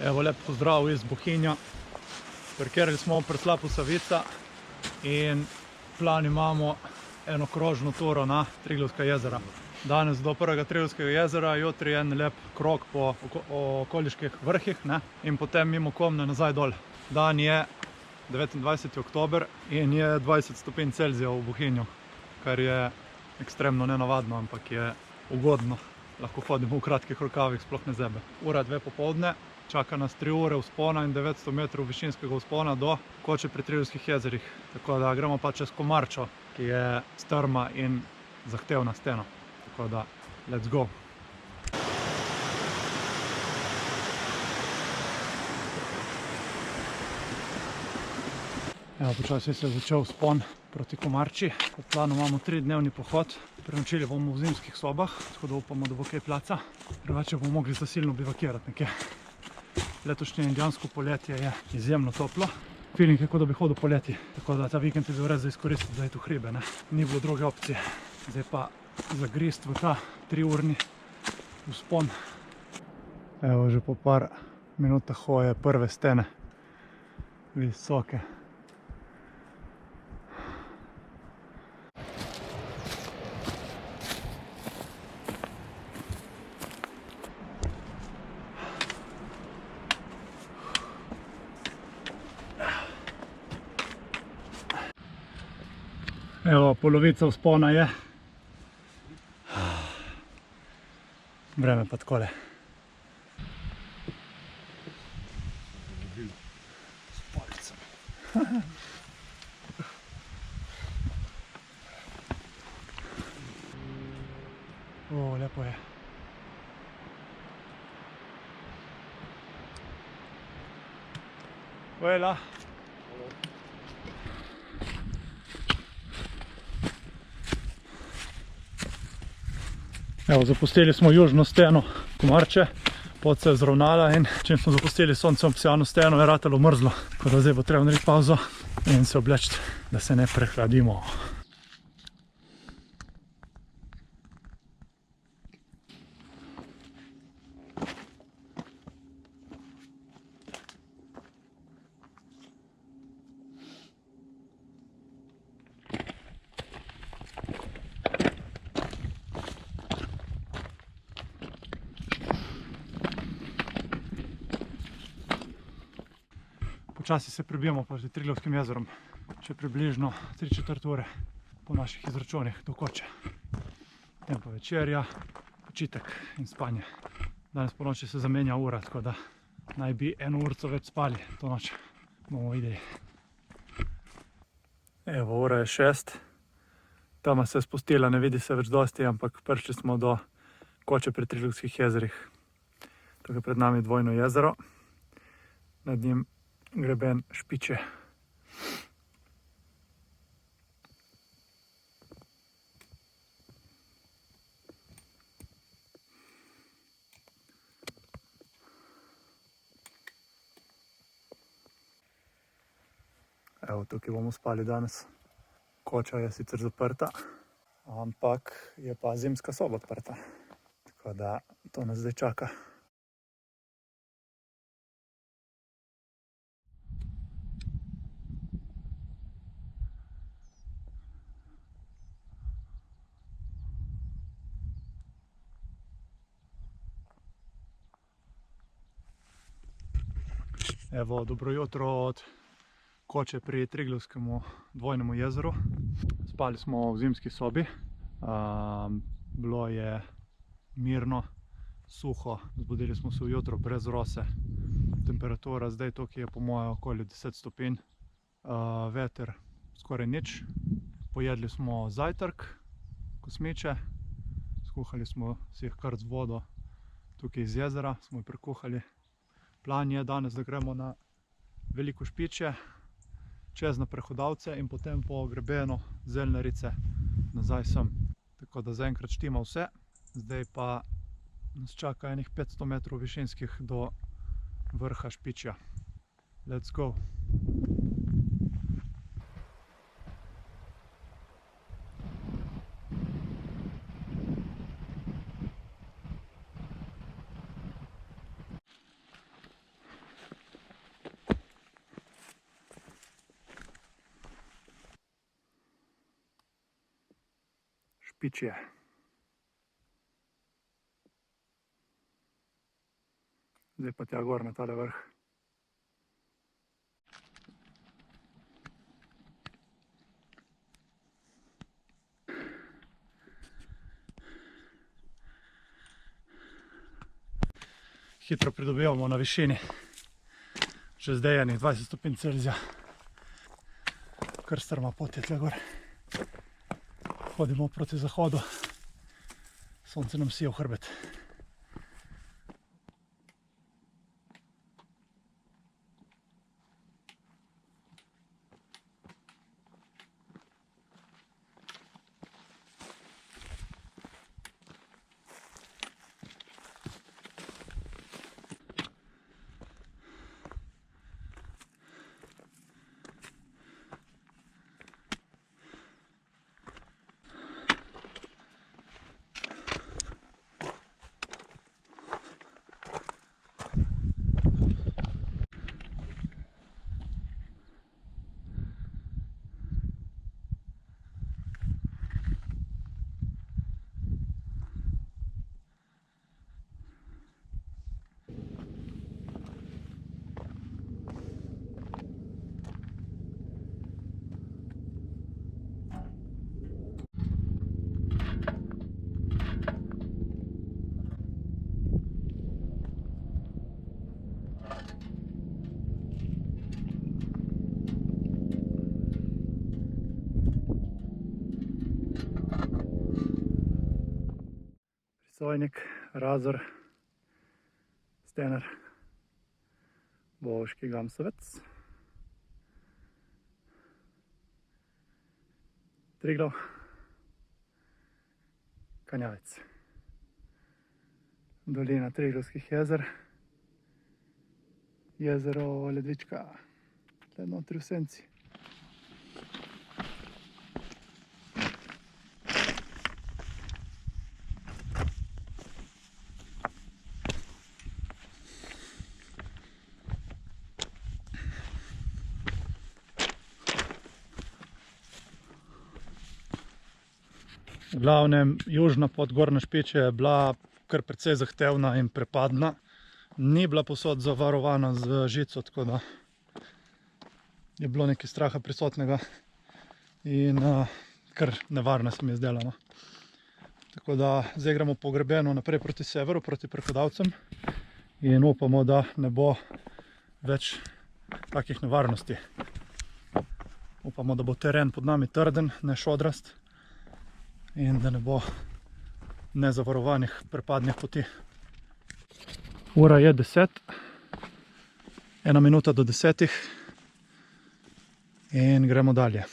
Evo, lep pozdrav iz Bohinja. Parkirali smo pri slapu Savica in plan imamo eno krožno turo na Triglavska jezera. Danes do prvega Triglavskega jezera, jutri en lep krog po okoliških vrhih in potem mimo Komne nazaj dol. Dan je 29. oktober in je 20 stopinj Celzija v Bohinju, kar je ekstremno nenavadno, ampak je ugodno. Lahko hodimo v kratkih rokavih, sploh ne zebe. Ura 2 popoldne. Čaka nas 3 ure vzpona in 900 metrov višinskega vzpona do Koče pri Triglavskih jezerih. Tako da gremo pa čez Komarčo, ki je strma in zahtevna stena. Tako da, let's go! Evo, počasi se je začel vzpon proti Komarči. Po planu imamo 3-dnevni pohod. Prenočili bomo v zimskih sobah, tako da upamo, da bo kaj placa. Drugače bomo mogli zasilno bivakirati nekje. Letošnje indijansko poletje je izjemno toplo. Feeling je, kot da bi hodil poleti. Tako da ta vikend je bil res za izkoristiti, da je tu hribe. Ni bilo druge opcije. Zdaj pa zagrist v ta 3-urni vzpon. Evo, že po par minutah hoje prve stene. Visoke. Evo, polovica vzpona je. Vreme pa takole. S policami. O, lepo je. Hvala. Evo, zapustili smo južno steno Komarče, pot se je zravnala in čim smo zapustili soncem obsijano steno, je ratalo mrzlo. Tako da zdaj bo treba narediti pauzo in se obleči, da se ne prehladimo. Počasi se prebijamo proti Triglavskim jezerom, še približno 3/4 ure po naših izračunih do Koče. Potem pa večerja, počitek in spanje. Danes po noči se zamenja ura, tako da naj bi 1 urco več spali to noč. Bomo videli. Evo, ura je 6. Tama se je spustila, ne vidi se več dosti, ampak prišli smo do Koče pri Triglavskih jezerih. Tukaj pred nami je dvojno jezero, nad njim greben Špiče. Evo, tukaj bomo spali danes. Koča je sicer zaprta, ampak je pa zimska soba odprta. Tako da to nas zdaj čaka. Evo, dobro jutro od Koče pri Triglavskemu dvojnemu jezeru. Spali smo v zimski sobi. Bilo je mirno, suho. Zbudili smo se ujutro brez rose. Temperatura zdaj tukaj je po moje okoli 10 stopinj. Veter skoraj nič. Pojedli smo zajtrk, kosmiče. Skuhali smo si jih kar z vodo tukaj iz jezera, smo jih prekuhali. Plan je danes, da gremo na Veliko Špiče čez na Prehodavce in potem po grebenu Zeljnarice nazaj sem. Tako da zaenkrat štima vse. Zdaj pa nas čaka enih 500 metrov višinskih do vrha Špičja. Let's go! Špičje. Zdaj pa tja gor na tale vrh. Hitro pridobivamo na višini. Že zdaj je 20 stopinj Celzija. Kar strma pot je tle gor. Hodimo proti zahodu. Sonce nam sije v hrbet. Sojnik, Razor, Stener, Bovški Gamsovec, Triglav, Kanjavec, dolina Triglavskih jezer, jezero Ledvička, tle notri v senci. V glavnem, južna pot gor na Špičje je bila kar precej zahtevna in prepadna. Ni bila povsod zavarovana z žico, tako da je bilo nekaj straha prisotnega in kar nevarna se mi je zdela, no. Tako da zdaj gremo po grebenu naprej proti severu, proti Prehodavcem in upamo, da ne bo več takih nevarnosti. Upamo, da bo teren pod nami trden, ne šodrast. In da ne bo nezavarovanih prepadnih poti. Ura je 10, 1 minuta do 10 in gremo dalje.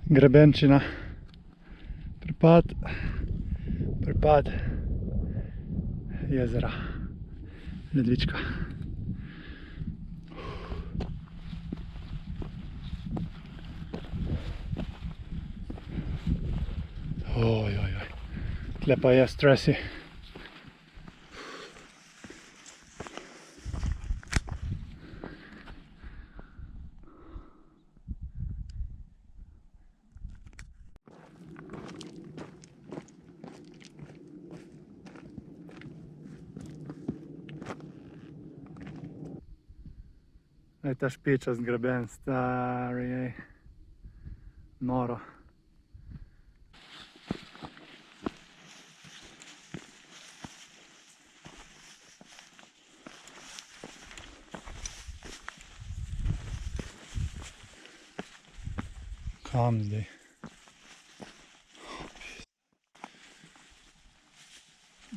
Grebenčina, prepad jezera Ledvička. Tle pa je stresi. Ta špičast greben, stari, noro. Kam zdaj?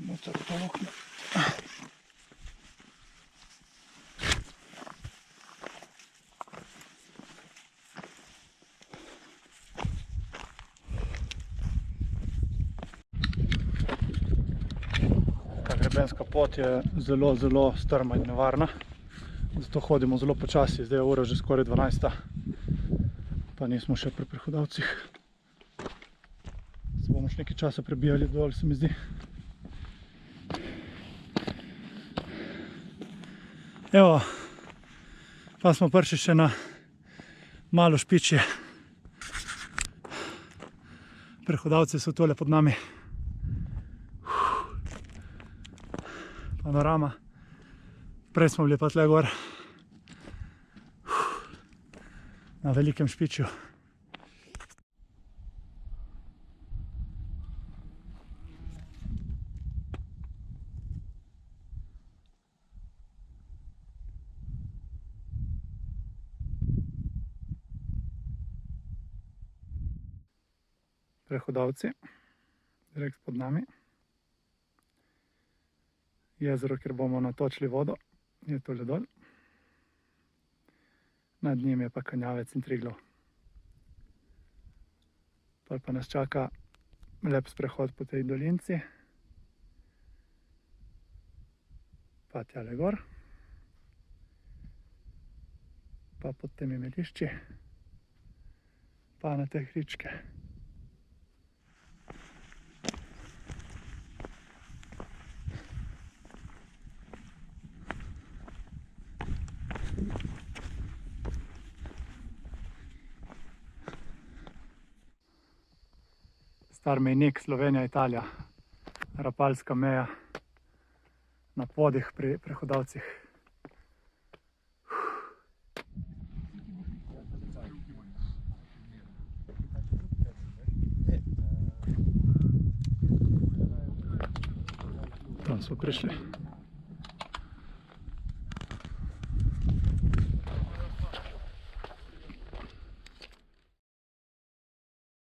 Noter v to okno. Ta grebenska pot je zelo, zelo strma in nevarna. Zato hodimo zelo počasi, zdaj je ura že skoraj 12. Pa nismo še pri prehodavcih. Se bomo še nekaj časa prebijali dol, se mi zdi. Evo, pa smo prišli še na malo špičje. Prehodavci so tole pod nami. Panorama. Prej smo bili pa tle gor na velikem špičju. Prehodavci, direkt pod nami. Jezero, kjer bomo natočili vodo, je tole dol. Nad njim je pa Kanjavec in Triglav. Pol pa nas čaka lep sprehod po tej dolinci. Pa tjale gor. Pa pod temi melišči. Pa na te hričke. Star mejnik Slovenija-Italija, Rapalska meja na podih pri prehodavcih. Tam smo prišli.